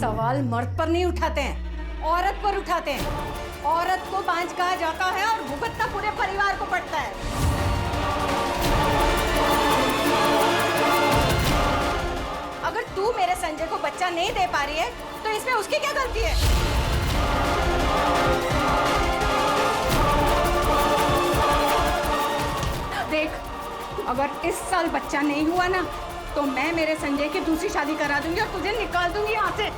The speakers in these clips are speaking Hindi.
सवाल मर्द पर नहीं उठाते हैं, औरत पर उठाते हैं। औरत को बांझ कहा जाता है और भुगतना पूरे परिवार को पड़ता है। अगर तू मेरे संजय को बच्चा नहीं दे पा रही है तो इसमें उसकी क्या गलती है? देख, अगर इस साल बच्चा नहीं हुआ ना तो मैं मेरे संजय की दूसरी शादी करा दूंगी और तुझे निकाल दूंगी यहाँ से।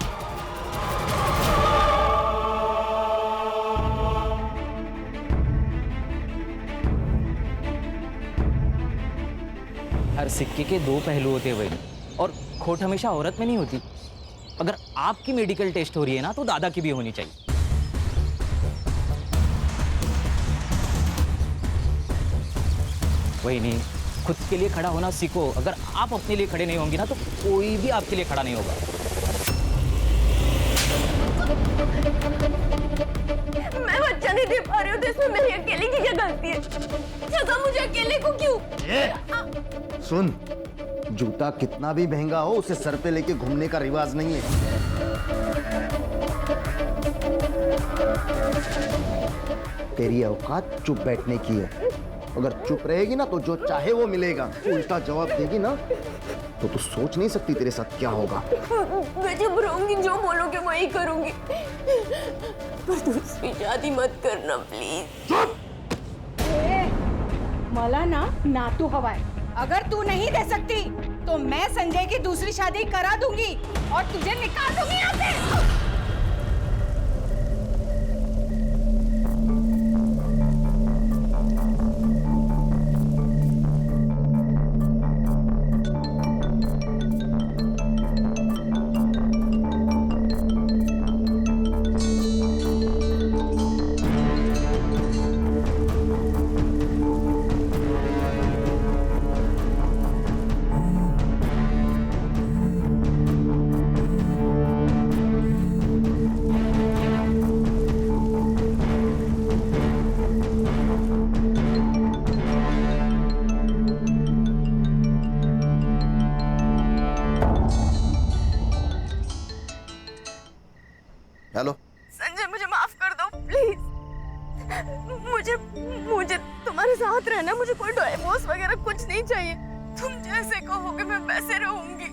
हर सिक्के के दो पहलू होते हैं भाई, और खोट हमेशा औरत में नहीं होती। अगर आपकी मेडिकल टेस्ट हो रही है ना तो दादा की भी होनी चाहिए। वही नहीं, खुद के लिए खड़ा होना सीखो। अगर आप अपने लिए खड़े नहीं होंगे ना तो कोई भी आपके लिए खड़ा नहीं होगा। मैं बच्चा नहीं दे पा रही हूँ तो इसमें मेरी अकेले की क्या गलती है? सजा मुझे अकेले को क्यों? सुन, जूता कितना भी महंगा हो उसे सर पे लेके घूमने का रिवाज नहीं है। तेरी औकात चुप बैठने की है। अगर चुप रहेगी ना तो जो चाहे वो मिलेगा। उल्टा जवाब देगी ना तो तू सोच नहीं सकती तेरे साथ क्या होगा। मैं चुप रहूंगी, जो बोलोगे वही करूंगी, पर दूसरी शादी मत करना प्लीज। मला ना तू हवाए। अगर तू नहीं दे सकती तो मैं संजय की दूसरी शादी करा दूंगी और तुझे निकाल दूंगी यहाँ से। हेलो संजय, मुझे माफ कर दो प्लीज। मुझे तुम्हारे साथ रहना, मुझे कोई डिवोर्स वगैरह कुछ नहीं चाहिए। तुम जैसे कहोगे मैं वैसे रहूंगी।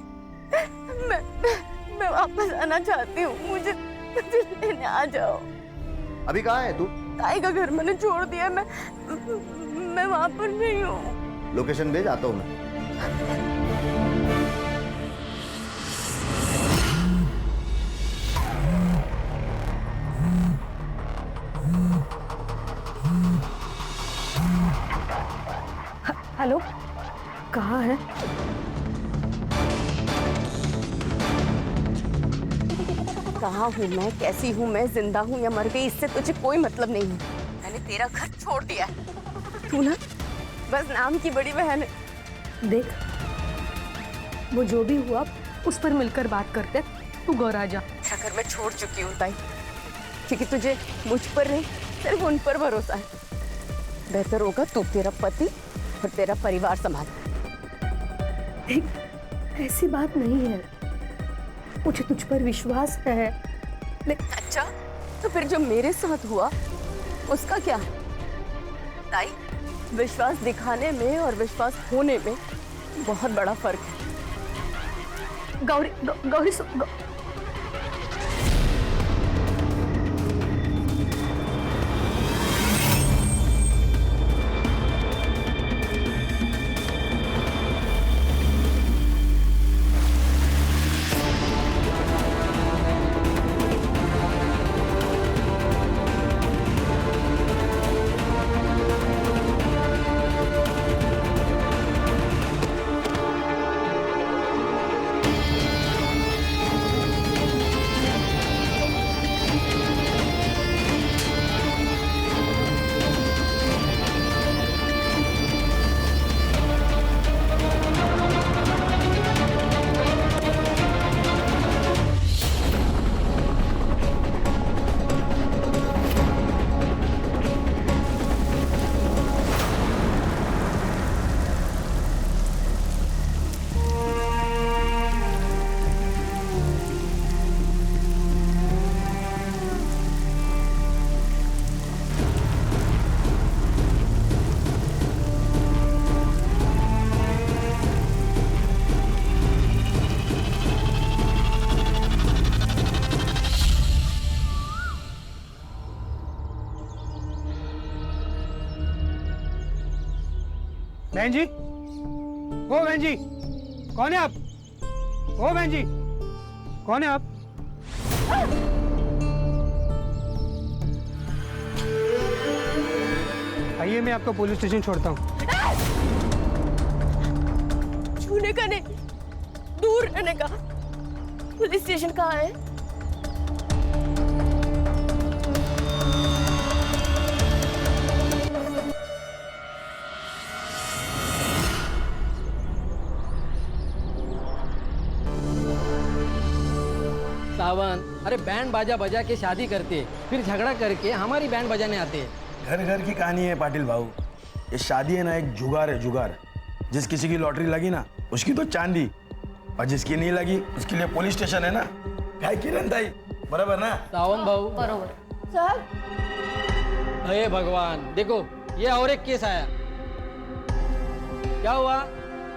मैं वापस आना चाहती हूँ, मुझे लेने आ जाओ। अभी कहाँ है तू? ताई का घर मैंने छोड़ दिया, मैं वहां पर नहीं हूँ। लोकेशन भेज, आता हूँ मैं। हेलो, कहाँ है? कहाँ हूँ मैं, कैसी हूँ मैं, जिंदा हूँ या मर गई, इससे तुझे कोई मतलब नहीं है। मैंने तेरा घर छोड़ दिया है। तू ना बस नाम की बड़ी बहन है। देख, वो जो भी हुआ उस पर मिलकर बात करते। तू घर आ जा। घर मैं छोड़ चुकी हूँ ताई, क्योंकि तुझे मुझ पर नहीं सिर्फ उन पर भरोसा है। बेहतर होगा तू तेरा पति और तेरा परिवार संभाल। देख, ऐसी बात नहीं है, मुझे तुझ पर विश्वास है। अच्छा, तो फिर जो मेरे साथ हुआ उसका क्या? ताई, विश्वास दिखाने में और विश्वास होने में बहुत बड़ा फर्क है। गौरी बहन जी, ओ बहन जी, कौन है आप? ओ बहन जी, कौन है आप? आइए, मैं आपको पुलिस स्टेशन छोड़ता हूँ। छूने का नहीं, दूर रहने का। पुलिस स्टेशन कहाँ है? सावन, अरे बैंड बाजा बजा के शादी करते हैं, फिर झगड़ा करके हमारी बैंड बजाने आते हैं। घर घर की कहानी है पाटिल भाऊ। ये शादी है ना, एक जुगार है, जुगार। जिस किसी की लॉटरी लगी ना, उसकी तो चांदी, और जिसकी नहीं लगी उसके लिए पुलिस स्टेशन है ना। काय किरण ताई, बराबर ना? सावन भाऊ, बरोबर। सर, हे भगवान, देखो ये और एक केस आया। क्या हुआ?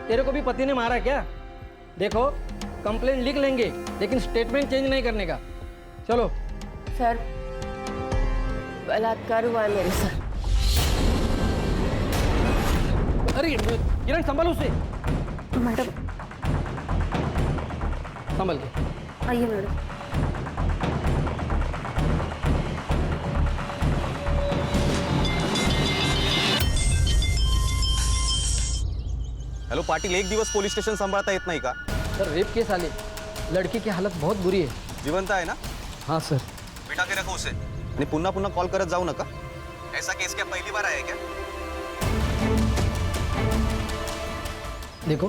तेरे को भी पति ने मारा क्या? देखो कंप्लेंट लिख लेंगे, लेकिन स्टेटमेंट चेंज नहीं करने का। चलो। सर, बलात्कार हुआ है मेरे सर। अरे किरण, संभाल उसे, मैडम संभल के। आइए मैडम। हॅलो पाटील, एक दिवस पोलीस स्टेशन सांभाळता येत नाही का? सर रेप केस आले, लड़की की हालत बहुत बुरी है। जिवंत आहे ना? हाँ सर। बिठा के रखो उसे, आणि पुन्हा पुन्हा कॉल करत जाऊ नका। ऐसा केस क्या पहली बार आहे क्या? देखो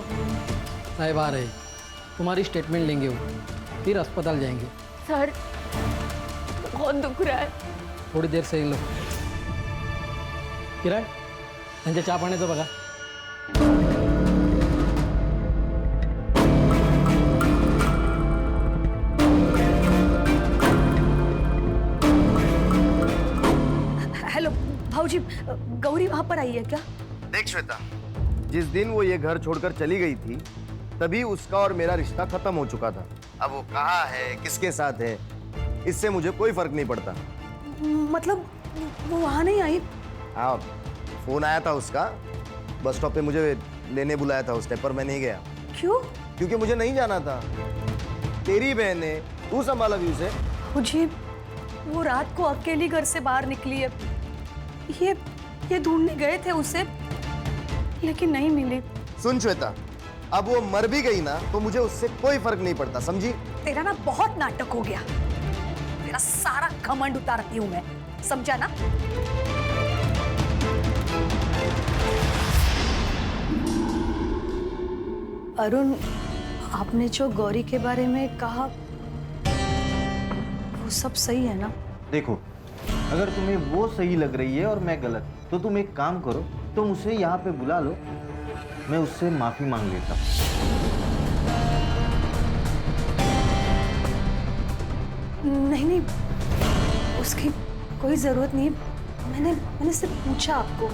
साहिब आ रहे, तुम्हारी स्टेटमेंट लेंगे वो, फिर अस्पताल जाएंगे। सर, बहुत दुख रहा है। थोड़ी देर से लो। किरण, त्यांच्या चहा पाण्याचं बघा। हेलो भाऊजी, गौरी वहां पर आई है क्या? देख श्वेता, जिस दिन वो ये घर छोड़कर चली गई थी, तभी उसका और मेरा रिश्ता खत्म हो चुका था। अब वो कहाँ है, किसके साथ है, इससे मुझे कोई फर्क नहीं पड़ता। मतलब वो वहां नहीं आई? हाँ, फोन आया था उसका, बस स्टॉप पे मुझे लेने बुलाया था उसने, पर मैं नहीं गया। क्यों? क्योंकि मुझे नहीं जाना था। तेरी बहन है, तू संभाला भी उसे। मुझे वो रात को अकेली घर से बाहर निकली है। ये ढूंढने गए थे उसे, लेकिन नहीं मिली। सुन श्वेता, अब वो मर भी गई ना तो मुझे उससे कोई फर्क नहीं पड़ता, समझी? तेरा ना बहुत नाटक हो गया। तेरा सारा घमंड उतारती हूँ मैं, समझा ना? अरुण, आपने जो गौरी के बारे में कहा वो सब सही है ना? देखो, अगर तुम्हें वो सही लग रही है और मैं गलत, तो तुम एक काम करो, तुम उसे यहाँ पे बुला लो, मैं उससे माफी मांग लेता हूँ। नहीं नहीं, उसकी कोई जरूरत नहीं। मैंने सिर्फ पूछा आपको।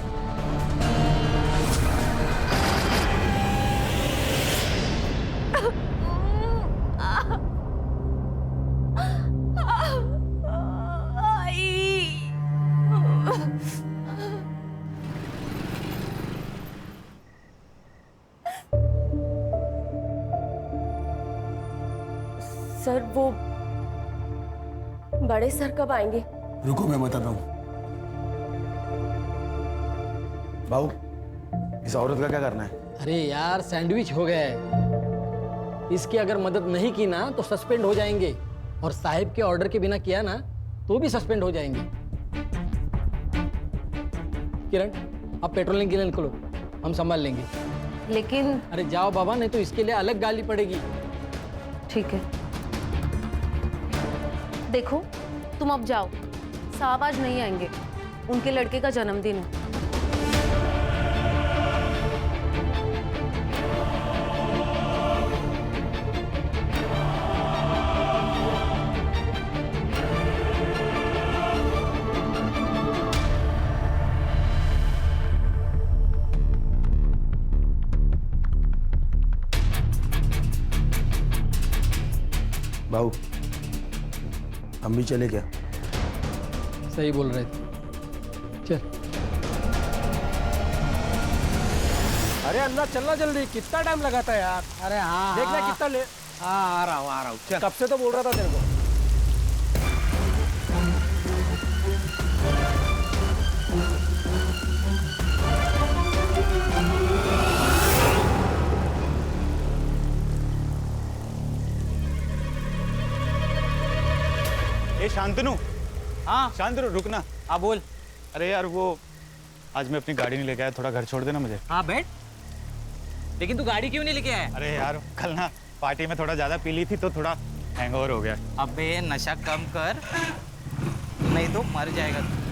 सर, वो बड़े सर कब आएंगे? रुको, मैं बताता हूँ। भाऊ, इस औरत का क्या करना है? अरे यार, सैंडविच हो गया है। इसकी अगर मदद नहीं की ना तो सस्पेंड हो जाएंगे, और साहिब के ऑर्डर के बिना किया ना तो भी सस्पेंड हो जाएंगे। किरण, आप पेट्रोलिंग के लिए निकलो, हम संभाल लेंगे। लेकिन अरे जाओ बाबा, नहीं तो इसके लिए अलग गाली पड़ेगी। ठीक है। देखो, तुम अब जाओ, साहब आज नहीं आएंगे, उनके लड़के का जन्मदिन है। भाऊ, हम भी चले क्या? सही बोल रहे थे, चल। अरे अल्लाह चलना जल्दी, कितना टाइम लगाता है यार। अरे हाँ देखना हाँ। कितना ले। हाँ आ रहा हूँ चल। कब से तो बोल रहा था तेरे को। ए शांतनु, हाँ शांतनु रुकना। हाँ बोल। अरे यार वो आज मैं अपनी गाड़ी नहीं लेके आया, थोड़ा घर छोड़ देना मुझे। हाँ बैठ। लेकिन तू गाड़ी क्यों नहीं लेके आया? अरे यार कल ना पार्टी में थोड़ा ज्यादा पी ली थी तो थोड़ा हैंगओवर हो गया। अबे नशा कम कर, नहीं तो मर जाएगा तू।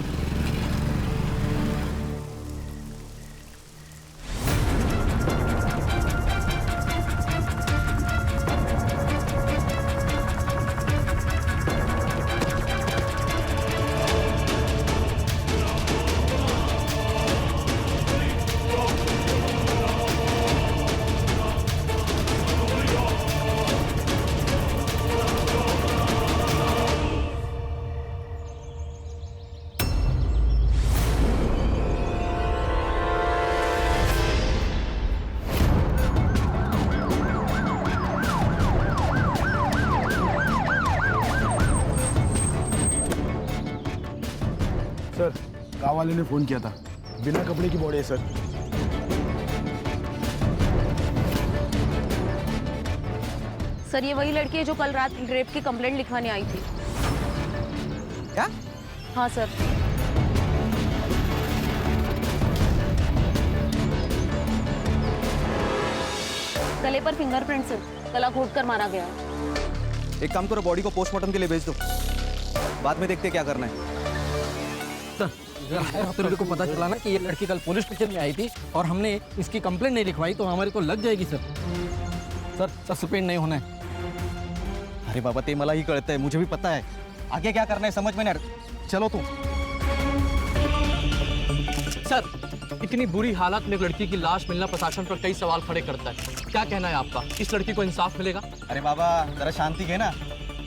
सर गाँव वाले ने फोन किया था, बिना कपड़े की बॉडी है सर। सर ये वही लड़की है जो कल रात रेप की कंप्लेंट लिखवाने आई थी। क्या? हाँ सर। गले पर फिंगरप्रिंट सर, गला घोट कर मारा गया। एक काम करो, बॉडी को पोस्टमार्टम के लिए भेज दो, बाद में देखते क्या करना है। तो मेरे को पता चला ना कि ये लड़की कल पुलिस स्टेशन में आई थी और हमने इसकी कंप्लेंट नहीं लिखवाई तो हमारी तो लग जाएगी सर। सर सस्पेंड नहीं होना है। अरे बाबा ते मला ही कळतंय, मुझे भी पता है, आगे क्या करना है समझ में नहीं आ रहा। चलो तुम। सर इतनी बुरी हालत में एक लड़की की लाश मिलना प्रशासन पर कई सवाल खड़े करता है। क्या कहना है आपका, इस लड़की को इंसाफ मिलेगा? अरे बाबा जरा शांति है ना,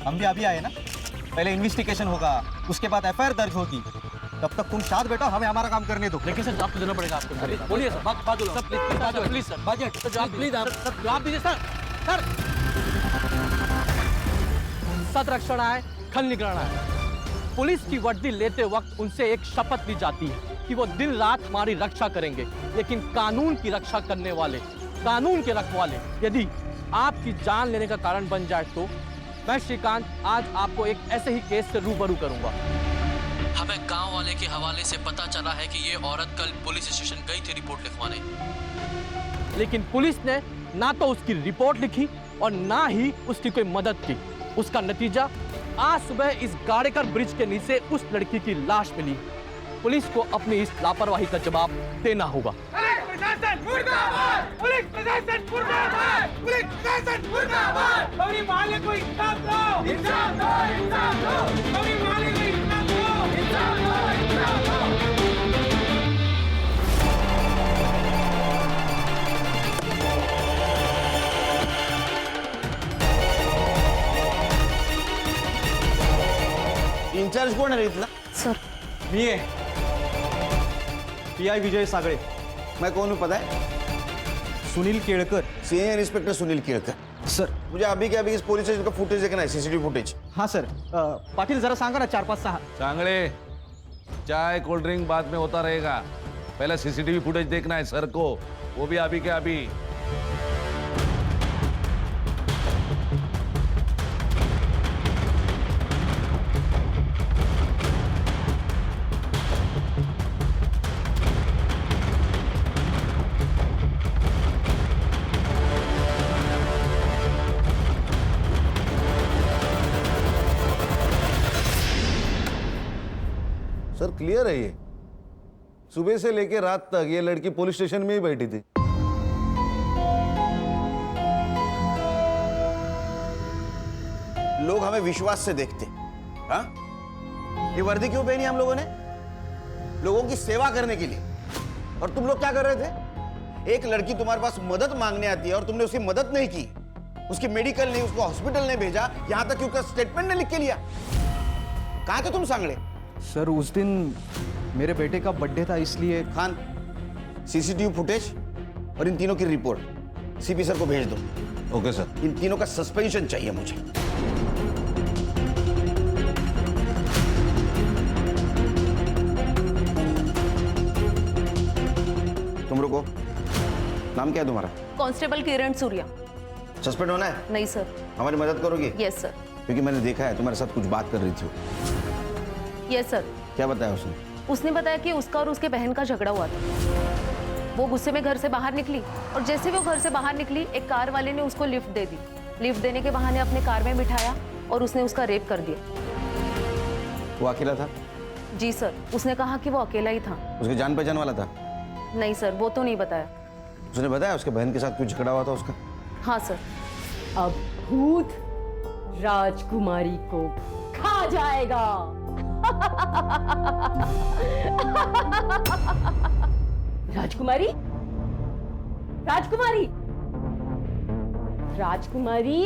हम भी अभी आए ना, पहले इन्वेस्टिगेशन होगा, उसके बाद एफआईआर दर्ज होगी, तब तक तुम शांत बैठो, हमें हमारा काम करने दो। लेकिन सर जवाब तो देना पड़ेगा आपको। अरे बोलिए सर, बात sir please sir, budget sir जवाब प्लीज आप सर जवाब दीजिए सर। सर सत रक्षण आए खल निगराना है। पुलिस की वर्दी लेते वक्त उनसे एक शपथ ली जाती है कि वो दिन रात हमारी रक्षा करेंगे, लेकिन कानून की रक्षा करने वाले, कानून के रखवाले यदि आपकी जान लेने का कारण बन जाए तो मैं श्रीकांत आज आपको एक ऐसे ही केस से रूबरू करूंगा। हमें गांव वाले के हवाले से पता चला है कि ये औरत कल पुलिस स्टेशन गई थी रिपोर्ट लिखवाने, लेकिन पुलिस ने ना तो उसकी रिपोर्ट लिखी और ना ही उसकी कोई मदद की। उसका नतीजा आज सुबह इस गाड़ेकर ब्रिज के नीचे उस लड़की की लाश मिली। पुलिस को अपनी इस लापरवाही का जवाब देना होगा। इंचार्ज कोण आहे इथला? सर मी है पीआई विजय सागळे। मैं कौन हूँ पता है? Sunil Kelkar. Senior inspector Sunil Kelkar. Sir मुझे अभी के अभी इस पुलिस स्टेशन का फुटेज देखना है, सीसीटीवी फुटेज। हाँ सर, पाटिल जरा सांगा ना 4-5-6। चांगले, चाय कोल्ड ड्रिंक बाद में होता रहेगा, पहले सीसीटीवी फुटेज देखना है सर को, वो भी अभी के अभी। सर क्लियर है ये, सुबह से लेकर रात तक ये लड़की पुलिस स्टेशन में ही बैठी थी। लोग हमें विश्वास से देखते। हाँ, ये वर्दी क्यों पहनी हम लोगों ने? लोगों की सेवा करने के लिए। और तुम लोग क्या कर रहे थे? एक लड़की तुम्हारे पास मदद मांगने आती है और तुमने उसकी मदद नहीं की, उसकी मेडिकल नहीं, उसको हॉस्पिटल नहीं भेजा, यहां तक कि उसका स्टेटमेंट नहीं लिख के लिया। कहां थे तुम सांगड़े? सर उस दिन मेरे बेटे का बर्थडे था इसलिए। खान, सीसीटीवी फुटेज और इन तीनों की रिपोर्ट सीपी सर को भेज दो। Okay sir. इन तीनों का सस्पेंशन चाहिए मुझे। तुम रुको, नाम क्या है तुम्हारा? कांस्टेबल किरण सूर्या। सस्पेंड होना है? नहीं सर। हमारी मदद करोगी? Yes sir. क्योंकि मैंने देखा है तुम्हारे साथ कुछ बात कर रही थी। Yes sir. क्या बताया उसने? उसने बताया कि उसका और उसके बहन का झगड़ा हुआ था। वो गुस्से में घर से बाहर निकली और जैसे वो घर से बाहर निकली एक कार वाले ने उसको लिफ्ट दे दी। लिफ्ट देने के बहाने अपने कार में बिठाया और उसने उसका रेप कर दिया। वो अकेला था? जी सर, उसने कहा कि वो अकेला ही था। उसके जान पहचान वाला था? नहीं सर, वो तो नहीं बताया। उसने बताया उसके बहन के साथ कुछ झगड़ा हुआ था उसका? हाँ सर। अब भूत राजकुमारी को खा जाएगा। राजकुमारी, राजकुमारी, राजकुमारी,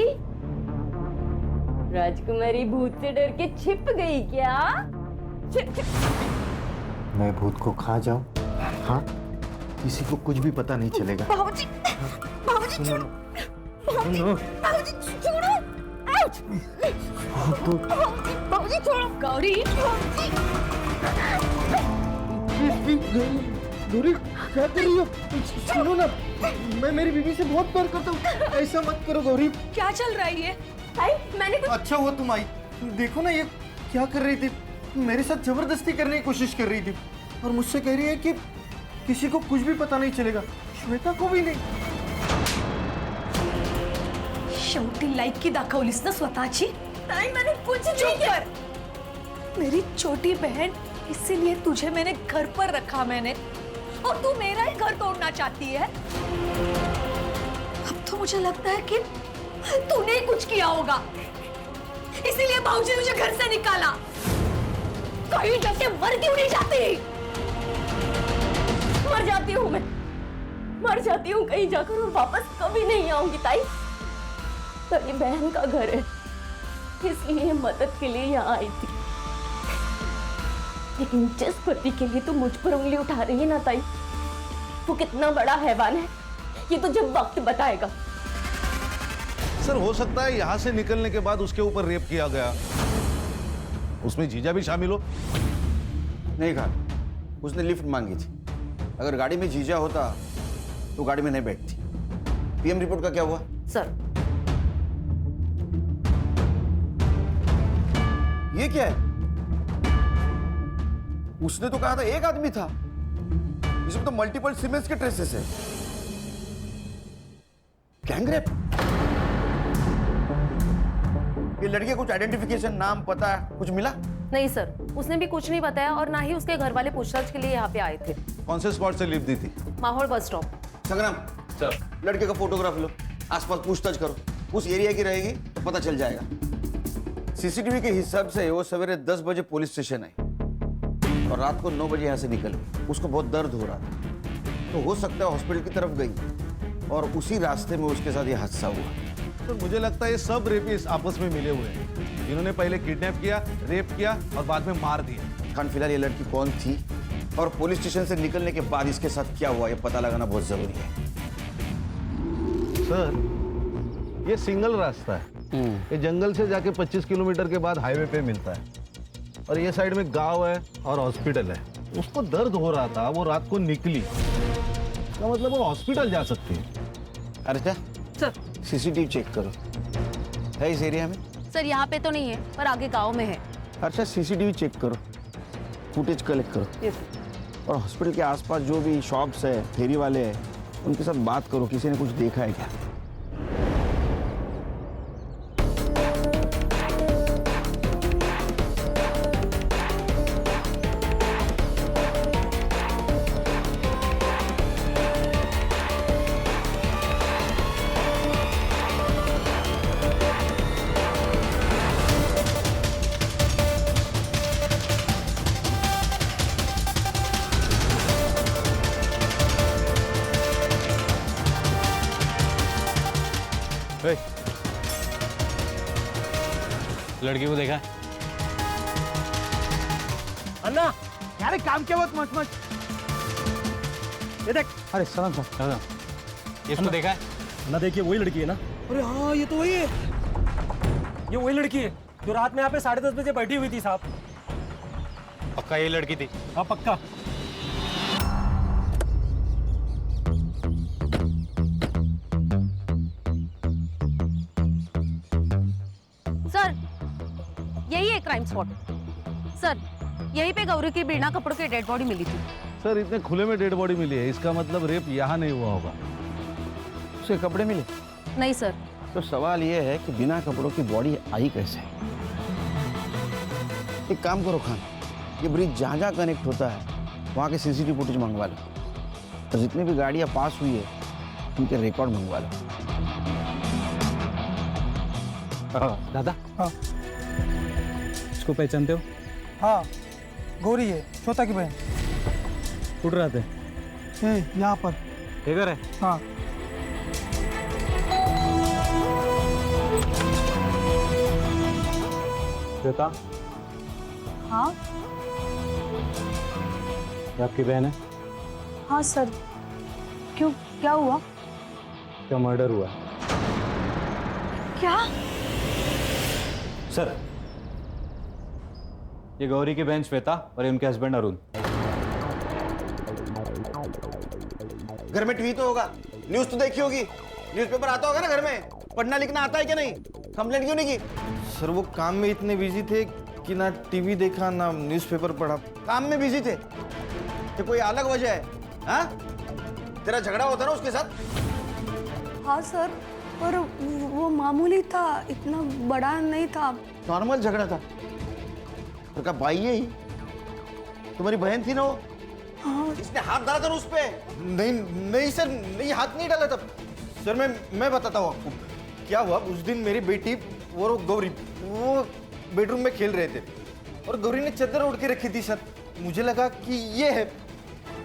राजकुमारी भूत से डर के छिप गई क्या? छिप छिप। मैं भूत को खा जाऊं? हाँ, किसी को कुछ भी पता नहीं चलेगा। बाबूजी, बाबूजी छोड़ो, बाबूजी छोड़ो, आउच! बाबूजी छोड़ो, गौरी, गौरी क्या कर रही हो? सुनो ना, मैं मेरी बीवी से बहुत प्यार करता हूँ, ऐसा मत करो गौरी। क्या चल रहा है ये? मैंने कुछ... अच्छा हुआ तुम आई। देखो ना ये क्या कर रही थी, मेरे साथ जबरदस्ती करने की कोशिश कर रही थी और मुझसे कह रही है कि किसी को कुछ भी पता नहीं चलेगा, श्वेता को भी नहीं। शेवटी लायकी दाखवलीस ना स्वतःची? नहीं, मैंने कुछ नहीं किया। मेरी छोटी बहन, इसीलिए तुझे मैंने घर पर रखा मैंने, और तू मेरा ही घर तोड़ना चाहती है। अब तो मुझे लगता है कि तूने ही कुछ किया होगा, इसीलिए बाबूजी ने मुझे घर से निकाला। कहीं जाके मर क्यों नहीं जाती? मर जाती हूँ मैं, मर जाती हूँ कहीं जाकर और वापस कभी नहीं आऊंगी ताई। तो ये बहन का घर है, इसलिए मदद के लिए यहाँ आई थी। लेकिन जिस पति के लिए तू मुझ पर उंगली उठा रही है ना ताई, वो कितना बड़ा हैवान है ये तो जब वक्त बताएगा। सर हो सकता है यहाँ से निकलने के बाद उसके ऊपर रेप किया गया, उसमें जीजा भी शामिल हो। नहीं खान, उसने लिफ्ट मांगी थी। अगर गाड़ी में जीजा होता तो गाड़ी में नहीं बैठती। पीएम रिपोर्ट का क्या हुआ? सर, ये क्या है? उसने तो कहा था एक आदमी था, इसमें तो मल्टीपल सीमेंस के ट्रेसेस है। गैंगरेप? ये लड़के कुछ आइडेंटिफिकेशन, नाम, पता कुछ मिला? नहीं सर, उसने भी कुछ नहीं बताया और ना ही उसके घर वाले पूछताछ के लिए यहाँ पे आए थे। कौन से स्पॉट से लिफ्ट दी थी? माहौल बस स्टॉप। संग्राम सर, लड़के का फोटोग्राफ लो, आसपास पूछताछ करो, उस एरिया की रहेगी तो पता चल जाएगा। सीसीटीवी के हिसाब से वो सवेरे 10 बजे पुलिस स्टेशन आई और रात को 9 बजे यहाँ से निकल गई। उसको बहुत दर्द हो रहा था, तो हो सकता है हॉस्पिटल की तरफ गई और उसी रास्ते में उसके साथ ये हादसा हुआ। तो मुझे लगता है ये सब रेपिस्ट आपस में मिले हुए हैं, इन्होंने पहले किडनैप किया, रेप किया और बाद में मार दिया। खान, फिलहाल ये लड़की कौन थी और पुलिस स्टेशन से निकलने के बाद इसके साथ क्या हुआ, ये पता लगाना बहुत जरूरी है। सर, ये सिंगल रास्ता है, ये जंगल से जाके 25 किलोमीटर के बाद हाईवे पे मिलता है और ये साइड में गांव है और हॉस्पिटल है। उसको दर्द हो रहा था, वो रात को निकली, इसका मतलब वो हॉस्पिटल जा सकती है। अर्चा सर, सीसीटीवी चेक करो, है इस एरिया में? सर यहाँ पे तो नहीं है, पर आगे गांव में है। अच्छा, सीसीटीवी चेक करो, फुटेज कलेक्ट करो। यस। और हॉस्पिटल के आसपास जो भी शॉप्स है, फेरी वाले हैं, उनके साथ बात करो, किसी ने कुछ देखा है क्या? लड़की को देखा? अन्ना यार, काम क्या बात मच मच। ये देख। अरे सलाम सर। इसको देखा है? ना देखिए वही लड़की है ना। अरे हाँ ये तो वही है। ये वही लड़की है जो रात में यहाँ पे 10:30 बजे बैठी हुई थी साहब। पक्का ये लड़की थी? हाँ पक्का। सर यही है क्राइम स्पॉट। सर यहीं पे गौरी की बिना कपड़ों की डेड बॉडी मिली थी। सर इतने खुले में डेड बॉडी मिली है, इसका मतलब रेप यहाँ नहीं हुआ होगा। उसे कपड़े मिले? नहीं सर। तो सवाल ये है कि बिना कपड़ों की बॉडी आई कैसे? एक काम करो खान, ये ब्रिज जहाँ जहाँ कनेक्ट होता है वहाँ के सीसीटीवी फुटेज मंगवा लो, तो जितनी भी गाड़ियाँ पास हुई है उनके रिकॉर्ड मंगवा लो। दादा हाँ इसको पहचानते हो? हाँ गौरी है, श्वेता की बहन। उठ रहे थे यहाँ पर। इधर है? हाँ श्वेता हाँ ये आपकी बहन है? हाँ सर, क्यों, क्या हुआ? क्या मर्डर हुआ है? क्या? सर ये गौरी की बहन श्वेता और ये उनके हस्बैंड अरुण। घर में टीवी तो होगा, न्यूज तो देखी होगी, न्यूज़पेपर आता होगा ना घर में, पढ़ना लिखना आता है क्या नहीं? कंप्लेंट क्यों नहीं की? सर वो काम में इतने बिजी थे कि ना टीवी देखा ना न्यूज़पेपर पढ़ा। काम में बिजी थे? तो कोई अलग वजह है? हाँ? तेरा झगड़ा होता ना उसके साथ? हाँ सर, पर वो मामूली था, इतना बड़ा नहीं था। नॉर्मल झगड़ा था? तो क्या भाई है ही? तुम्हारी बहन थी ना वो? हाँ। इसने हाथ डाला था ना उस पे? नहीं नहीं सर, नहीं हाथ नहीं डाला था सर। मैं बताता हूँ आपको क्या हुआ। उस दिन मेरी बेटी और गौरी वो बेडरूम में खेल रहे थे और गौरी ने चादर ओढ़ के रखी थी सर। मुझे लगा कि ये है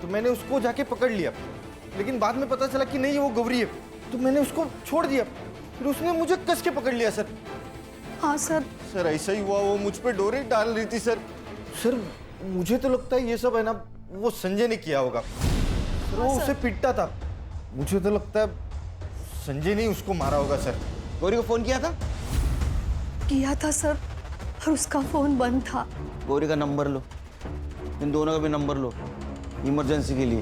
तो मैंने उसको जाके पकड़ लिया, लेकिन बाद में पता चला कि नहीं वो गौरी है, तो मैंने उसको छोड़ दिया। फिर उसने मुझे कस के पकड़ लिया सर। हाँ सर। सर ऐसा ही हुआ, वो मुझ पे डोरे डाल रही थी सर। सर मुझे तो लगता है ये सब है ना वो संजय ने किया होगा। सर वो उसे पीटता था, मुझे तो लगता है संजय ने उसको मारा होगा सर। गौरी को फोन किया था? किया था सर, पर उसका फोन बंद था। गौरी का नंबर लो, इन दोनों का भी नंबर लो इमरजेंसी के लिए।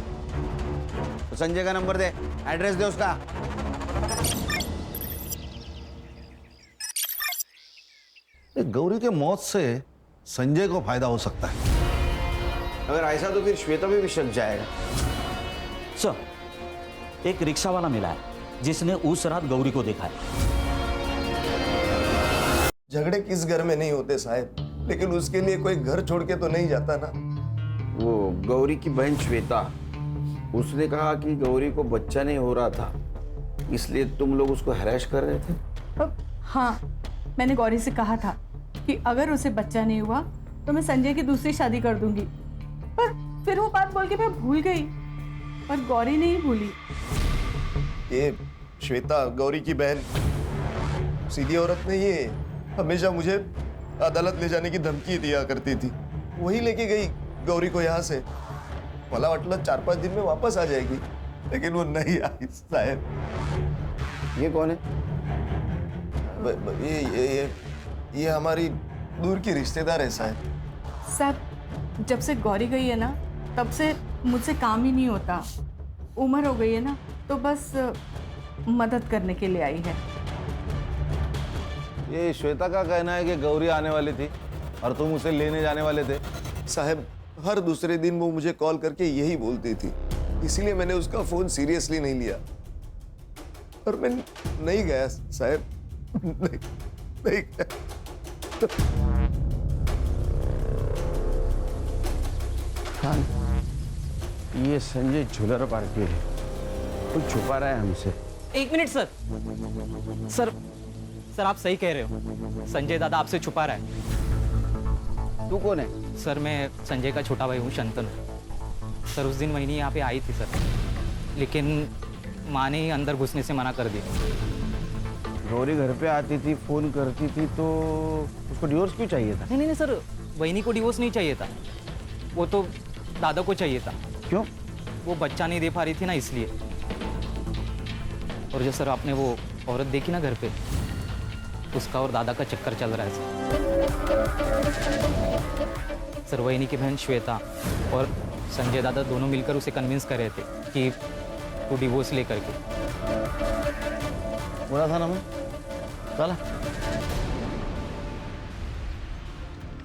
तो संजय का नंबर दे, एड्रेस दे उसका। गौरी के मौत से संजय को फायदा हो सकता है। अगर ऐसा तो फिर श्वेता भी शक जाएगा। सर एक रिक्शा वाला मिला है जिसने उस रात गौरी को देखा है। झगड़े किस घर में नहीं होते साहब, लेकिन उसके लिए कोई घर छोड़ के तो नहीं जाता ना। वो गौरी की बहन श्वेता, उसने कहा कि गौरी को बच्चा नहीं हो रहा था, इसलिए तुम लोग उसको हैरेस कर रहे थे। हाँ, मैंने गौरी से कहा था कि अगर उसे बच्चा नहीं हुआ तो मैं संजय की दूसरी शादी कर दूंगी, पर फिर वो बात बोल के मैं भूल गई, पर गौरी नहीं भूली। ये श्वेता गौरी की बहन सीधी औरत नहीं है, हमेशा मुझे अदालत ले जाने की धमकी दिया करती थी। वही लेके गई गौरी को यहाँ से, भला मतलब 4-5 दिन में वापस आ जाएगी, लेकिन वो नहीं आई साहब। ये कौन है? ये हमारी दूर की रिश्तेदार है साहब। साहब जब से गौरी गई है ना तब से मुझसे काम ही नहीं होता। उम्र हो गई है ना, तो बस मदद करने के लिए आई है। ये श्वेता का कहना है कि गौरी आने वाली थी और तुम उसे लेने जाने वाले थे। साहब हर दूसरे दिन वो मुझे कॉल करके यही बोलती थी, इसीलिए मैंने उसका फोन सीरियसली नहीं लिया और मैं नहीं गया साहब। नहीं गया। ये संजय झूलर पार्टी है, कुछ छुपा रहा है हमसे। एक मिनट सर। सर आप सही कह रहे हो, संजय दादा आपसे छुपा रहा है। तू कौन है? सर मैं संजय का छोटा भाई हूँ, शंतनु। सर उस दिन वही यहाँ पे आई थी सर, लेकिन माँ ने ही अंदर घुसने से मना कर दिया। गौरी घर पे आती थी, फोन करती थी, तो उसको डिवोर्स क्यों चाहिए था? नहीं सर, वही को डिवोर्स नहीं चाहिए था, वो तो दादा को चाहिए था। क्यों? वो बच्चा नहीं दे पा रही थी ना, इसलिए। और जो सर आपने वो औरत देखी ना घर पे, उसका और दादा का चक्कर चल रहा है सर। वहिनी की बहन श्वेता और संजय दादा दोनों मिलकर उसे कन्विंस कर रहे थे कि तू डिवोर्स लेकर के। बोला था ना मैं, चला।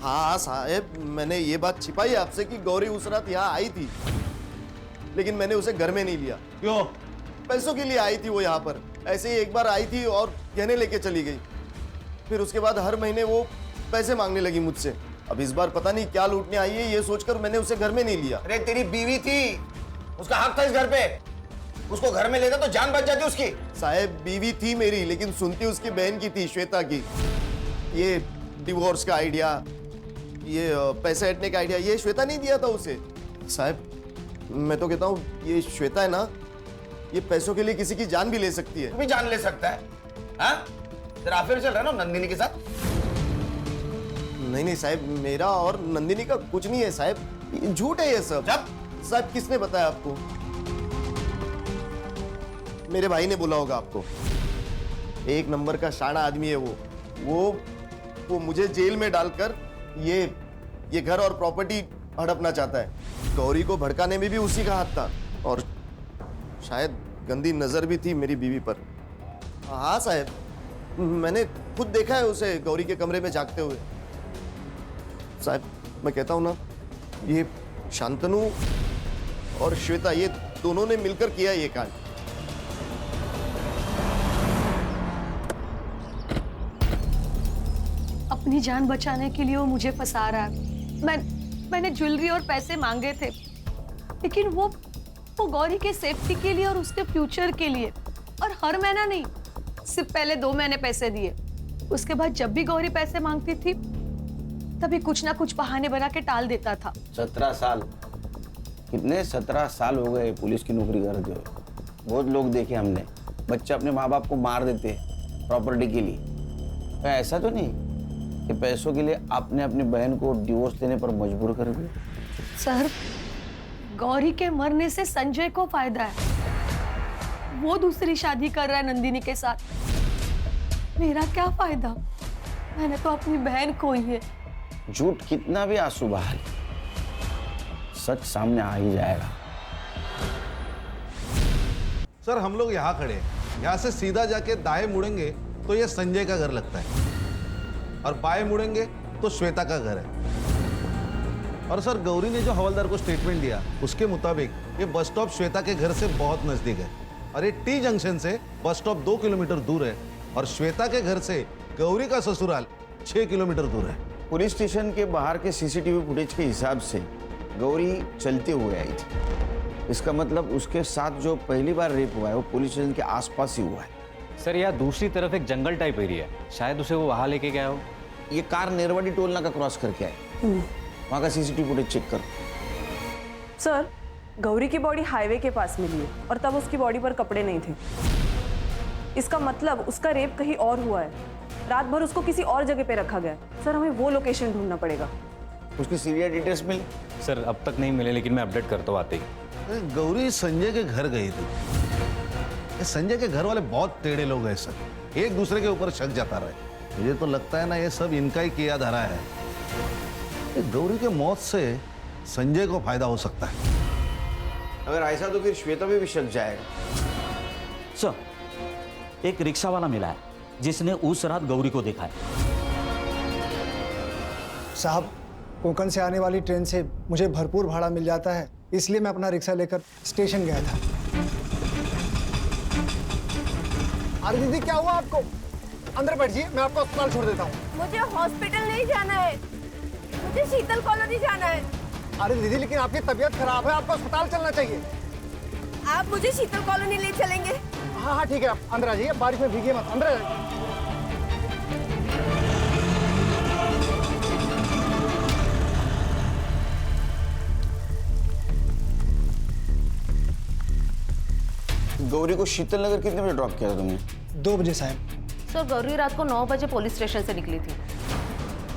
हाँ साहब, मैंने ये बात छिपाई आपसे कि गौरी उस रात यहाँ आई थी, लेकिन मैंने उसे घर में नहीं लिया। क्यों? पैसों के लिए आई थी वो यहाँ पर, ऐसे ही एक बार आई थी और गहने लेके चली गई। फिर उसके बाद हर महीने वो पैसे मांगने लगी मुझसे। अब इस बार पता नहीं क्या लूटने आई है, ये सोचकर मैंने उसे घर में नहीं लिया। अरे तेरी बीवी थी, उसका हक था इस घर पे, उसको घर में लेता तो जान बच जाती उसकी। साहब बीवी थी मेरी, लेकिन सुनती उसकी बहन की थी, श्वेता की। ये डिवोर्स का आइडिया, ये पैसे हटने का आइडिया, ये श्वेता नहीं दिया था उसे। साहब मैं तो कहता हूँ ये श्वेता है ना, ये पैसों के लिए किसी की जान भी ले सकती है। तू भी जान ले सकता है। हाँ? तेरा अफेयर चल रहा है ना नंदिनी के साथ? नहीं नहीं साहब, मेरा और नंदिनी का कुछ नहीं है साहब, ये झूठ है ये सब। साहब किसने बताया आपको? मेरे भाई ने बोला होगा आपको। एक नंबर का शाना आदमी है वो मुझे जेल में डालकर ये घर और प्रॉपर्टी हड़पना चाहता है। गौरी को भड़काने में भी उसी का हाथ था, और शायद गंदी नजर भी थी मेरी बीवी पर। हाँ साहब, मैंने खुद देखा है उसे गौरी के कमरे में जागते हुए। साहब मैं कहता हूं ना, ये शांतनु और श्वेता ये दोनों ने मिलकर किया ये कांड। अपनी जान बचाने के लिए वो मुझे फंसा रहा है। मैंने ज्वेलरी और पैसे मांगे थे, लेकिन वो गौरी के सेफ्टी के लिए और उसके फ्यूचर के लिए, और हर महीना नहीं, सिर्फ पहले 2 महीने पैसे दिए। उसके बाद जब भी गौरी पैसे मांगती थी तभी कुछ ना कुछ बहाने बना के टाल देता था। 17 साल, कितने 17 साल हो गए पुलिस की नौकरी करते हुए। बहुत लोग देखे हमने, बच्चे अपने माँ बाप को मार देते प्रॉपर्टी के लिए। तो ऐसा तो नहीं कि पैसों के लिए आपने अपनी बहन को डिवोर्स देने पर मजबूर कर दिया? सर, गौरी के मरने से संजय को फायदा है। वो दूसरी शादी कर रहा है नंदिनी के साथ। मेरा क्या फायदा? मैंने तो अपनी बहन खोई है। झूठ कितना भी आंसू बहा ले, सच सामने आ ही जाएगा। सर हम लोग यहाँ खड़े हैं, यहाँ से सीधा जाके दाएं मुड़ेंगे तो ये संजय का घर लगता है, और बाएं मुड़ेंगे तो श्वेता का घर है। और सर गौरी ने जो हवलदार को स्टेटमेंट दिया उसके मुताबिक ये बस स्टॉप श्वेता के घर से बहुत नजदीक है, और ये टी जंक्शन से बस स्टॉप 2 किलोमीटर दूर है, और श्वेता के घर से गौरी का ससुराल 6 किलोमीटर दूर है। पुलिस स्टेशन के बाहर के सीसीटीवी फुटेज के हिसाब से गौरी चलते हुए आई थी। इसका मतलब उसके साथ जो पहली बार रेप हुआ है वो पुलिस स्टेशन के आसपास ही हुआ है। सर यहाँ दूसरी तरफ एक जंगल टाइप एरिया है, शायद उसे वो वहाँ लेके गया हो। ये कार नेरवाड़ी टोल नाका क्रॉस करके आए, वहाँ का सीसीटीवी फुटेज चेक कर। सर, गौरी की बॉडी हाईवे के पास मिली है और तब उसकी बॉडी पर कपड़े नहीं थे। इसका मतलब उसका रेप कहीं और हुआ है। रात भर उसको किसी और जगह पे रखा गया है। सर हमें वो लोकेशन ढूंढना पड़ेगा। उसकी सीरियस डिटेल्स मिले? सर अब तक नहीं मिले, लेकिन मैं अपडेट करता हूँ आते ही। गौरी संजय के घर गई थी। ये संजय के घर वाले बहुत टेढ़े लोग हैं सर, एक दूसरे के ऊपर शक जता रहे। मुझे तो लगता है ना ये सब इनका ही किया धरा है। ये गौरी के मौत से संजय को फायदा हो सकता है। अगर ऐसा तो फिर श्वेता पे भी शक जाएगा। सर, एक रिक्शा वाला मिला है जिसने उस रात गौरी को देखा है। साहब, कोंकण से आने वाली ट्रेन से मुझे भरपूर भाड़ा मिल जाता है, इसलिए मैं अपना रिक्शा लेकर स्टेशन गया था। अरे दीदी क्या हुआ आपको? अंदर बैठिए, मैं आपको अस्पताल छोड़ देता हूँ। मुझे हॉस्पिटल नहीं जाना है, मुझे शीतल कॉलोनी जाना है। अरे दीदी लेकिन आपकी तबीयत खराब है, आपको अस्पताल चलना चाहिए। आप मुझे शीतल कॉलोनी ले चलेंगे? हाँ हाँ ठीक है, आप अंदर आ जाइए, बारिश में भीगिए मत, अंदर आ जाइए। गौरी को शीतल नगर कितने बजे ड्रॉप किया था तुमने? 2 बजे साहब। सर गौरी रात को 9 बजे पुलिस स्टेशन से निकली थी।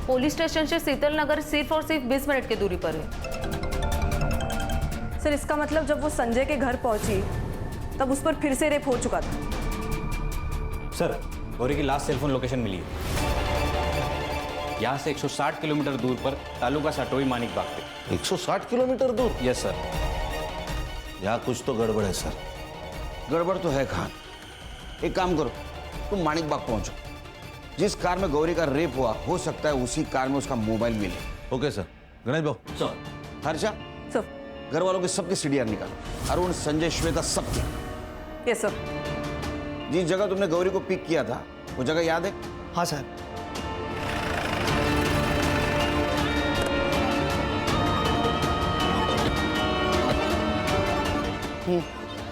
पुलिस स्टेशन से शीतल नगर सिर्फ और सिर्फ 20 मिनट की दूरी पर है। सर इसका मतलब जब वो संजय के घर पहुंची तब उस पर फिर से रेप हो चुका था। सर, गौरी की लास्ट सेलफोन लोकेशन मिली है। यहाँ से 160 किलोमीटर दूर पर तालुका सटोई मानिक बाग पे। 160 किलोमीटर दूर? Yes sir. यहाँ कुछ तो गड़बड़ है सर। गड़बड़ तो है खान। एक काम करो, तुम मानिक बाग पहुंचो। जिस कार में गौरी का रेप हुआ, हो सकता है उसी कार में उसका मोबाइल मिले। Okay sir. Ganesh Bhau. Sir. Harsha sir. घर वालों के सबके सीडीआर निकालो। अरुण, संजय, श्वेता, सबके। Yes sir. जिस जगह तुमने गौरी को पिक किया था, वो जगह याद है? हाँ सर।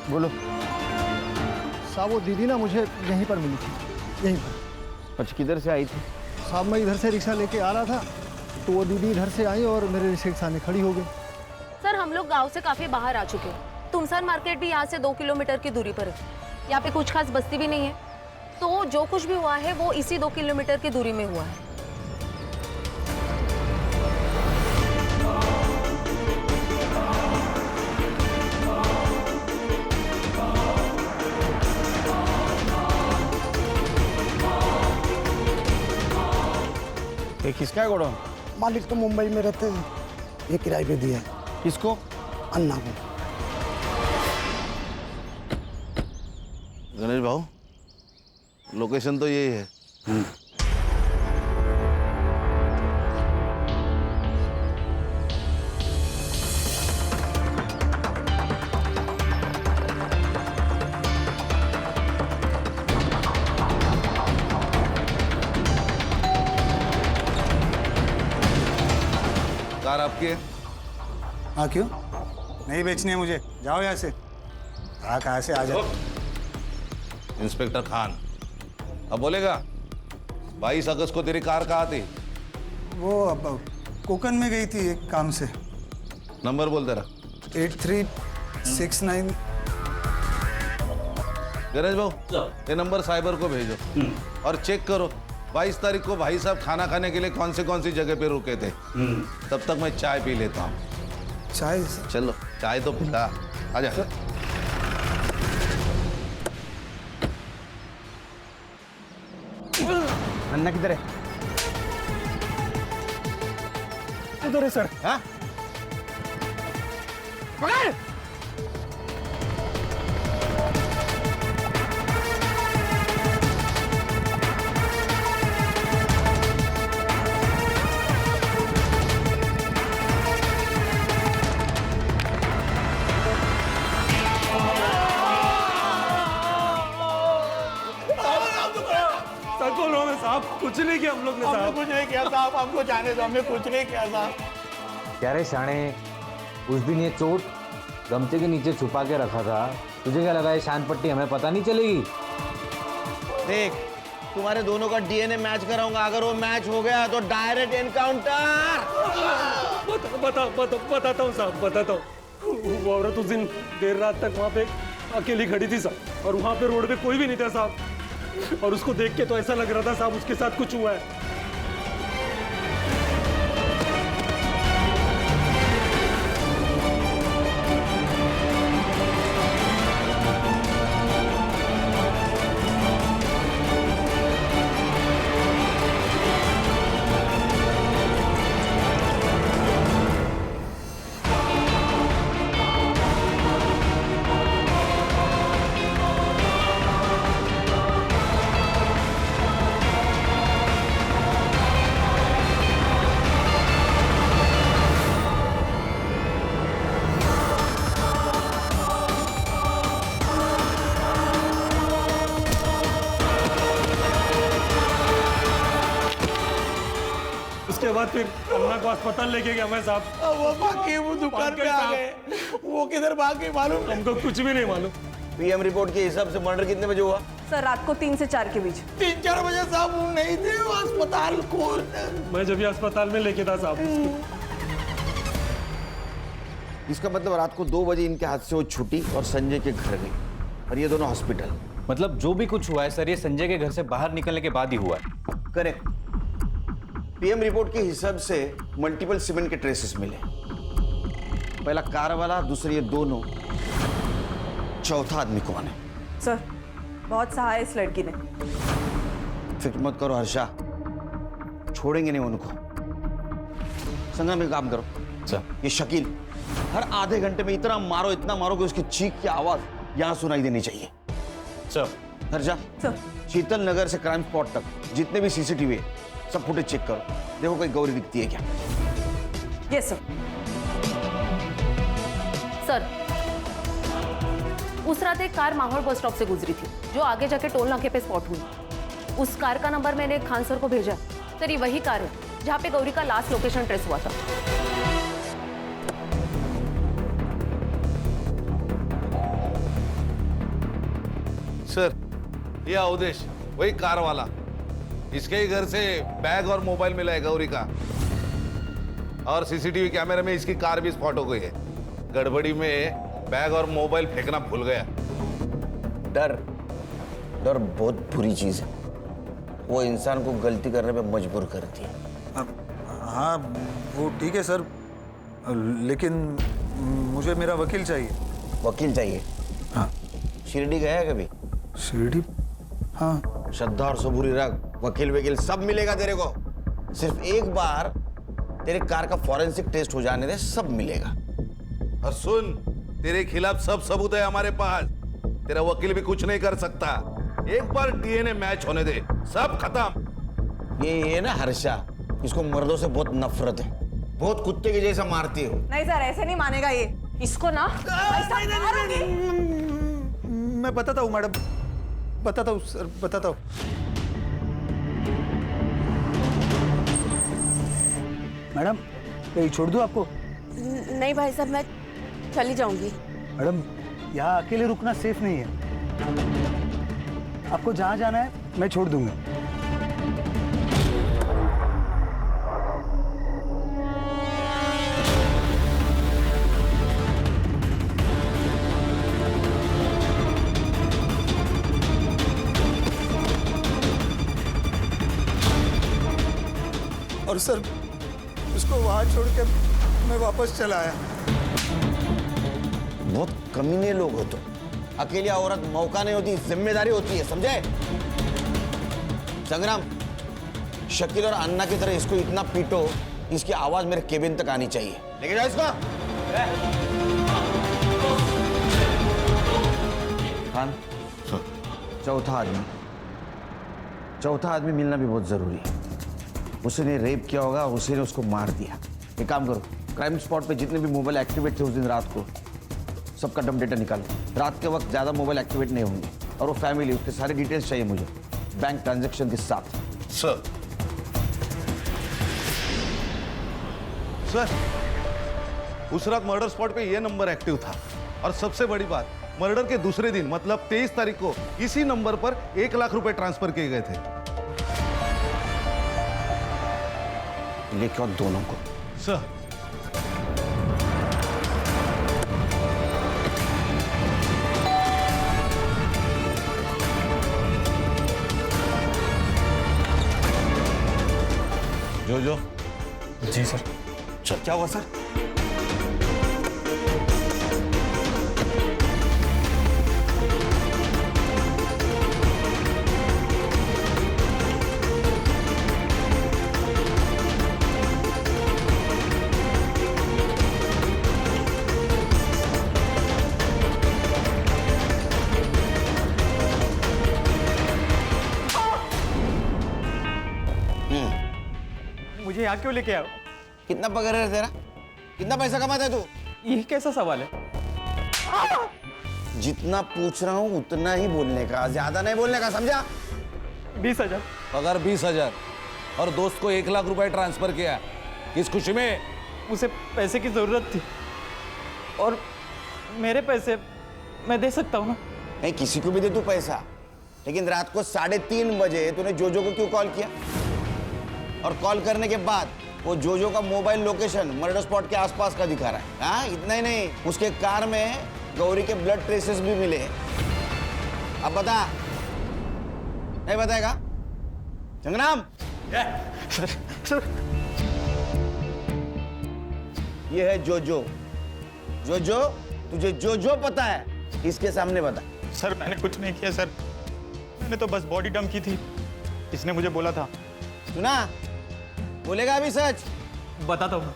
बोलो। साहब वो दीदी ना मुझे यहीं पर मिली थी, यहीं पर। अच्छा, किधर से आई थी? साहब मैं इधर से रिक्शा लेके आ रहा था तो वो दीदी इधर से आई और मेरे रिक्शे के सामने खड़ी हो गई। सर हम लोग गांव से काफी बाहर आ चुके हैं। तुमसान मार्केट भी यहाँ से 2 किलोमीटर की दूरी पर है। यहाँ पे कुछ खास बस्ती भी नहीं है, तो जो कुछ भी हुआ है वो इसी 2 किलोमीटर की दूरी में हुआ है। ये किसका है गोडाउन? मालिक तो मुंबई में रहते हैं, ये किराए पे दिया है। किसको? अन्ना को। गणेश भाऊ, लोकेशन तो यही है। कार आपकी है? हाँ क्यों? नहीं बेचनी है मुझे, जाओ यहाँ से। हाँ कहाँ से आ जाओ। इंस्पेक्टर खान, अब बोलेगा 22 अगस्त को तेरी कार कहाँ थी? वो अब कोकन में गई थी एक काम से। नंबर बोल तेरा। 8369। गणेश भाऊ, ये नंबर साइबर को भेजो और चेक करो 22 तारीख को भाई साहब खाना खाने के लिए कौन सी जगह पे रुके थे। तब तक मैं चाय पी लेता हूँ। चाय? चलो चाय तो पिला। आजा। अन्ना किधर है? उधर है सर। हाँ? पकड़! साहब कुछ नहीं किया हम लोग ने साहब। कुछ नहीं किया साहब, हमको जाने दो, हमने कुछ नहीं किया साहब। क्या रे शाणे, उस दिन ये चोट गमछे के नीचे छुपा के रखा था, तुझे क्या लगा ये शान पट्टी हमें पता नहीं चलेगी? देख, तुम्हारे दोनों का डीएनए मैच कराऊंगा। अगर वो मैच हो गया तो डायरेक्ट एनकाउंटर। बताता हूँ साहब, बताता हूँ। वो औरत उस दिन देर रात तक वहाँ पे अकेली खड़ी थी साहब, और वहाँ पे रोड पे कोई भी नहीं था साहब, और उसको देख के तो ऐसा लग रहा था साहब उसके साथ कुछ हुआ है। उसके बाद फिर अन्ना को अस्पताल लेके गया मैं साहब। वो बाकी वो दुकान पे आ गए, वो किधर भाग गए मालूम? हमको कुछ भी नहीं मालूम। पीएम रिपोर्ट के हिसाब से मर्डर कितने बजे हुआ? सर रात को 3 से 4 के बीच। 3-4 बजे साहब वो नहीं थे, वो अस्पताल खोल। मैं जब ये अस्पताल में लेके था साहब। इसका मतलब रात को 2 बजे इनके हाथ से वो छुट्टी और संजय के घर गई, और ये दोनों हॉस्पिटल। मतलब जो भी कुछ हुआ है सर, ये संजय के घर से बाहर निकलने के बाद ही हुआ है। करेक्ट। पीएम रिपोर्ट के हिसाब से मल्टीपल सीमेंट के ट्रेसेस मिले। पहला कार वाला, दूसरे ये दोनों, चौथा आदमी कौन है? सर बहुत सहा है इस लड़की ने। फिक्र मत करो हर्षा, छोड़ेंगे नहीं उनको। संगम में काम करो सर, ये शकील हर आधे घंटे में इतना मारो कि उसकी चीख की आवाज यहाँ सुनाई देनी चाहिए। सर हर्षा, शीतल नगर से क्राइम स्पॉट तक जितने भी सीसीटीवी है सब फुटेज चेक करो, देखो कोई गौरी दिखती है क्या। Yes sir. सर, उस रात एक कार माहौल बस स्टॉप से गुजरी थी जो आगे जाके टोल नाके पे स्पॉट हुई। उस कार का नंबर मैंने खान सर को भेजा। सर, ये वही कार है जहाँ पे गौरी का लास्ट लोकेशन ट्रेस हुआ था। सर, ये अवधेश वही कार वाला, इसके ही घर से बैग और मोबाइल मिला है गौरी का, और सीसीटीवी कैमरे में इसकी कार भी स्पॉट हो गई है। गड़बड़ी में बैग और मोबाइल फेंकना भूल गया। डर बहुत बुरी चीज है, वो इंसान को गलती करने पे मजबूर करती है। हाँ वो ठीक है सर, लेकिन मुझे मेरा वकील चाहिए। वकील चाहिए? हाँ। शिरडी गया है कभी? शिरडी? हाँ। श्रद्धा और सबूरी रख, वकील सब मिलेगा तेरे को। सिर्फ एक बार तेरे कार का फॉरेंसिक टेस्ट हो जाने दे, सब मिलेगा। और सुन, तेरे खिलाफ सब सबूत है हमारे पास, तेरा वकील भी कुछ नहीं कर सकता। एक बार डीएनए मैच होने दे, सब खत्म। ये ना हर्षा, इसको मर्दों से बहुत नफरत है, बहुत कुत्ते के जैसा मारती हो। नहीं सर, ऐसे नहीं मानेगा ये, इसको ना ऐसा मारूंगी। मैं बताता हूँ मैडम, बताता हूँ सर, बताता हूँ। मैडम कहीं छोड़ दूँ आपको? नहीं भाई साहब, मैं चली जाऊंगी। मैडम यहाँ अकेले रुकना सेफ नहीं है, आपको जहाँ जाना है मैं छोड़ दूंगा। और सर, उसको वहां छोड़कर मैं वापस चला आया। बहुत कमीने लोग हो तुम। अकेली औरत मौका नहीं होती, जिम्मेदारी होती है, समझे? संग्राम, शकील और अन्ना की तरह इसको इतना पीटो, इसकी आवाज मेरे केबिन तक आनी चाहिए। लेके जाओ इसको। खान, चौथा आदमी मिलना भी बहुत जरूरी है। उसने रेप किया होगा, उसी ने उसको मार दिया। एक काम करो, क्राइम स्पॉट पे जितने भी मोबाइल एक्टिवेट थे उस दिन रात को, सबका डम डेटा निकालो। रात के वक्त ज्यादा मोबाइल एक्टिवेट नहीं होंगे, और वो फैमिली, उसके सारे डिटेल्स चाहिए मुझे, बैंक ट्रांजैक्शन के साथ। सर, उस रात मर्डर स्पॉट पे ये नंबर एक्टिव था, और सबसे बड़ी बात, मर्डर के दूसरे दिन मतलब 23 तारीख को इसी नंबर पर 1 लाख रुपए ट्रांसफर किए गए थे। लेके आओ दोनों को। सर, जो जी सर। क्या हुआ सर? मुझे यहाँ क्यों लेके आओ? कितना पगार है तेरा? कितना पैसा कमाता है तू? ये कैसा सवाल है? जितना पूछ रहा हूँ उतना ही बोलने का, ज्यादा नहीं बोलने का, समझा? 20,000 पगार 20,000, और दोस्त को 1 लाख रुपए ट्रांसफर किया। किस खुशी में? उसे पैसे की जरूरत थी, और मेरे पैसे मैं दे सकता हूँ ना। नहीं, किसी को भी दे तू पैसा, लेकिन रात को 3:30 बजे तूने जोजो को क्यों कॉल किया? और कॉल करने के बाद वो जोजो का मोबाइल लोकेशन मर्डर स्पॉट के आसपास का दिखा रहा है। हाँ, इतना ही नहीं, उसके कार में गौरी के ब्लड ट्रेसेस भी मिले। अब बता, नहीं बताएगा? संग्राम, ये है जोजो। जोजो, तुझे जोजो पता है? इसके सामने बता। सर, मैंने कुछ नहीं किया सर, मैंने तो बस बॉडी डंप की थी, इसने मुझे बोला था। सुना, बोलेगा अभी सच। बताता हूँ,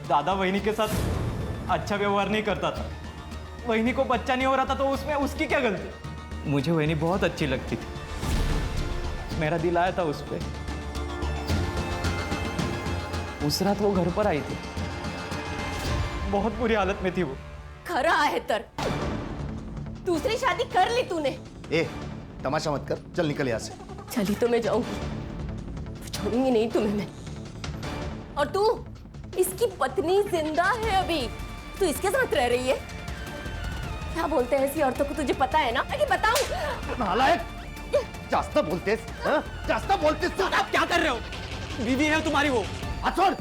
दादा वहिनी के साथ अच्छा व्यवहार नहीं करता था। वहिनी को बच्चा नहीं हो रहा था तो उसमें उसकी क्या गलती? मुझे वहिनी बहुत अच्छी लगती थी, मेरा दिल आया था उस पर। उस रात वो घर पर आई थी, बहुत बुरी हालत में थी वो। खरा है तर, दूसरी शादी कर ली तूने। ए, तमाशा मत कर, चल निकल यहाँ से। चली तो मैं जाऊंगी, छोड़ूंगी नहीं तुम्हें मैं। और तू, इसकी पत्नी जिंदा है अभी, तू इसके साथ रह रही है। क्या बोलते हैं ऐसी औरतों को, तुझे पता है ना? कि बताऊं? नालायक, जास्त बोलतेस, हाँ? जास्त बोलतेस तू। आप क्या कर रहे हो? बीवी है तुम्हारी वो। हाथ छोड़।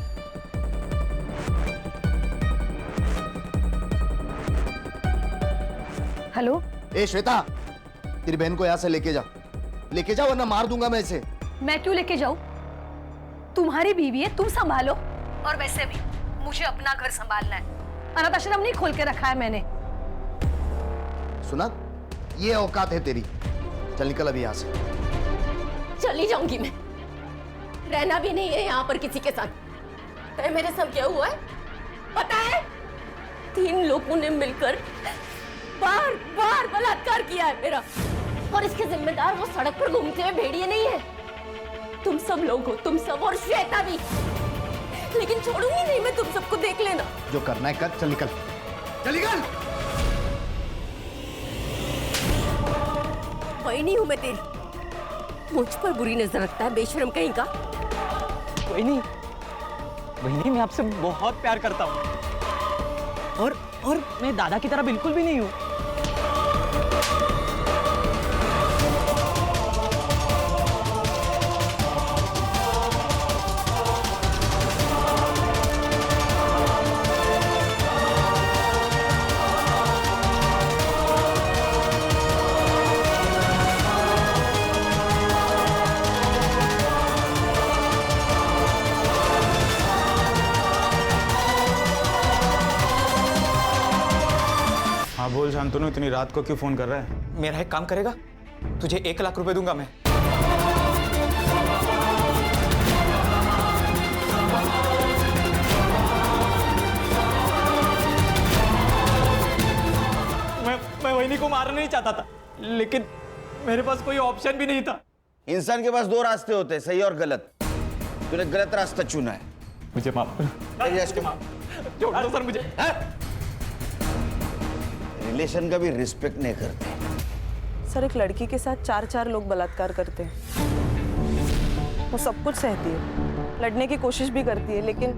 हेलो। ए श्वेता, तेरी बहन को यहाँ से लेके जा वरना मार दूंगा मैं इसे। मैं क्यों लेके जाऊं? तुम्हारी बीवी है, तुम संभालो। और वैसे भी मुझे अपना घर संभालना है, अनाथ आश्रम नहीं खोल के रखा है मैंने। सुना, ये औकात है तेरी। चल निकल अभी यहाँ से। चली जाऊंगी मैं, रहना भी नहीं है यहाँ पर किसी के साथ। मेरे साथ क्या हुआ है पता है? 3 लोगों ने मिलकर बार बार बलात्कार किया है मेरा, और इसके जिम्मेदार वो सड़क पर घूमते हुए भेड़िए नहीं है, तुम सब लोग हो, तुम सब, और श्वेता भी। लेकिन छोड़ूंगी नहीं मैं तुम सबको, देख लेना। जो करना है कर, चल निकल, चल निकल। वही हूं मैं तेरी, मुझ पर बुरी नजर रखता है बेशरम कहीं का। वहिनी, मैं आपसे बहुत प्यार करता हूँ, और मैं दादा की तरह बिल्कुल भी नहीं हूँ। हाँ बोल शांतनु, इतनी रात को क्यों फोन कर रहा है? मेरा एक काम करेगा, तुझे 1 लाख रुपए दूंगा मैं। मैं वहिनी को मारना नहीं चाहता था, लेकिन मेरे पास कोई ऑप्शन भी नहीं था। इंसान के पास 2 रास्ते होते हैं, सही और गलत। तूने गलत रास्ता चुना है। मुझे माफ करो। छोड़ दो सर मुझे। रिलेशन का भी रिस्पेक्ट नहीं करते। सर, एक लड़की के साथ 4 लोग बलात्कार करते हैं। वो सब कुछ सहती है, लड़ने की कोशिश भी करती है, लेकिन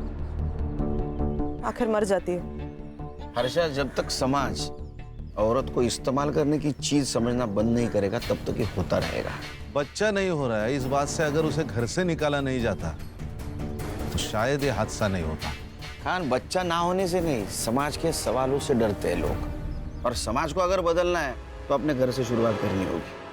आखिर मर जाती है। हर्षा, जब तक समाज औरत को इस्तेमाल करने की चीज समझना बंद नहीं करेगा, तब तक ये होता रहेगा। बच्चा नहीं हो रहा है, इस बात से अगर उसे घर से निकाला नहीं जाता तो शायद ये हादसा नहीं होता। खान, बच्चा ना होने से नहीं, समाज के सवालों से डरते हैं लोग, और समाज को अगर बदलना है तो अपने घर से शुरुआत करनी होगी।